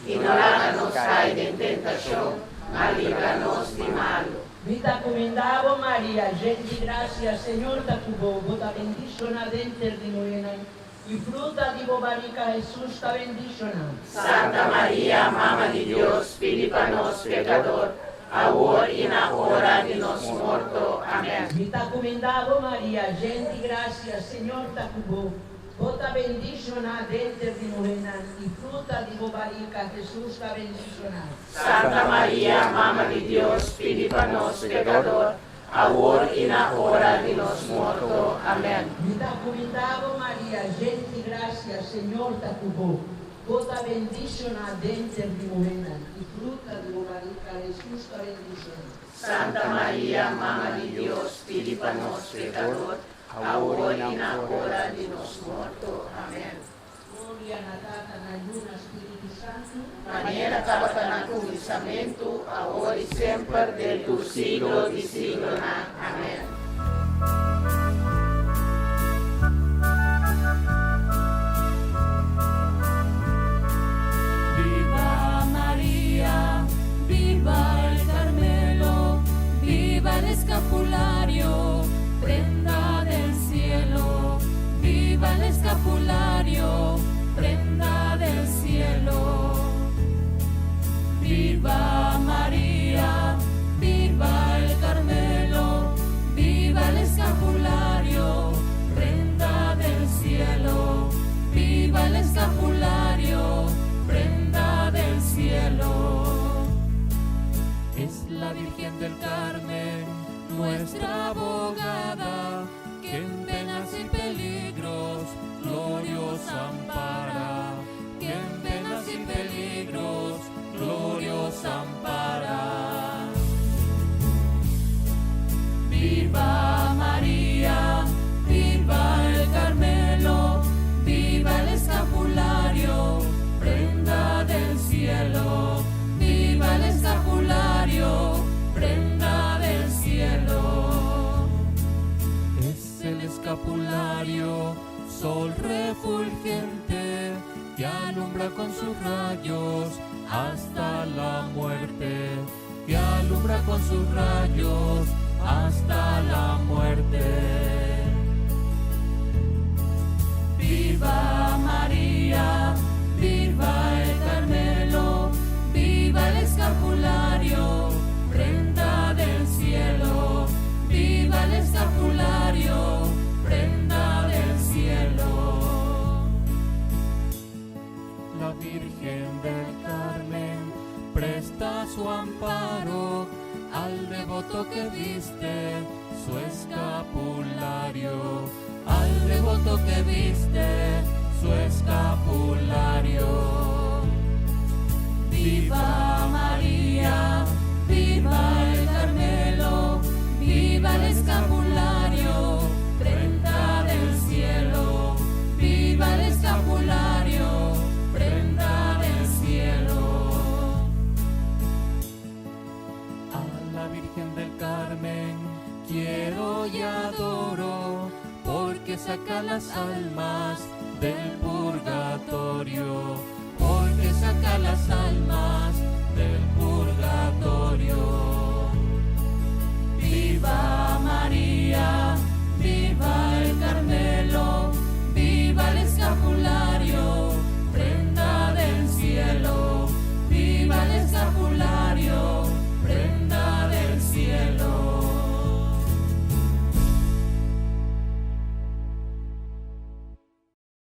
y no háganos caer en tentación, mas líbranos de malo. Vita comendavo Maria, gente de gracia, Señor está convosco, vota bendicionada entre de mujeres, y fruta de bobarica Jesús está bendicionado. Santa María, Mamma de Dios, pide para nos pecador, ahora y en la hora de nos muerto. Amén. Vita comendavo Maria, gente de gracia, Señor está convosco, vota bendicionada entre de mujeres, y fruta de bobarica Jesús está bendicionado. Santa María, Mamma de Dios, pide para nos pecador, ahora y en la hora de nos muerto. Amén. Vita comendavo Maria, gente de gracia, Señor está convosco, vota bendicionada entre de mujeres, y fruta de bobarica Jesús está bendicionado. Santa María, Mamma de Dios, pide para nos pecador, ahora y en la hora de nos muerto. Amén. Gloria na Tata, na Luna, Espírito Santo. Maneira estava no começamento, agora e sempre, desde o siglo de siglo. Amém. Viva María, viva el Carmelo, viva el escapulario, prenda del cielo, viva el escapulario, prenda del cielo. Viva María, viva el Carmelo, viva el escapulario, prenda del cielo, viva el escapulario, prenda del cielo. Es la Virgen del Carmen, nuestra abogada, que en penas y peligros gloriosa ampara, que en penas y peligros gloriosa ampara. Viva María, viva el Carmelo, viva el escapulario, prenda del cielo, viva el escapulario, prenda del cielo. Es el escapulario, sol refulgente, que alumbra con sus rayos hasta la muerte, que alumbra con sus rayos hasta la muerte. Viva María, viva el Carmelo, viva el escapulario, prenda del cielo, viva el escapulario, prenda del cielo. La Virgen del Carmen presta su amparo al devoto que viste su escapulario, al devoto que viste su escapulario. Viva María, viva el Carmelo, viva el escapulario, prenda del cielo, viva el escapulario, prenda del cielo. A la Virgen del Carmen quiero y adoro, porque saca las almas del purgatorio, porque saca las almas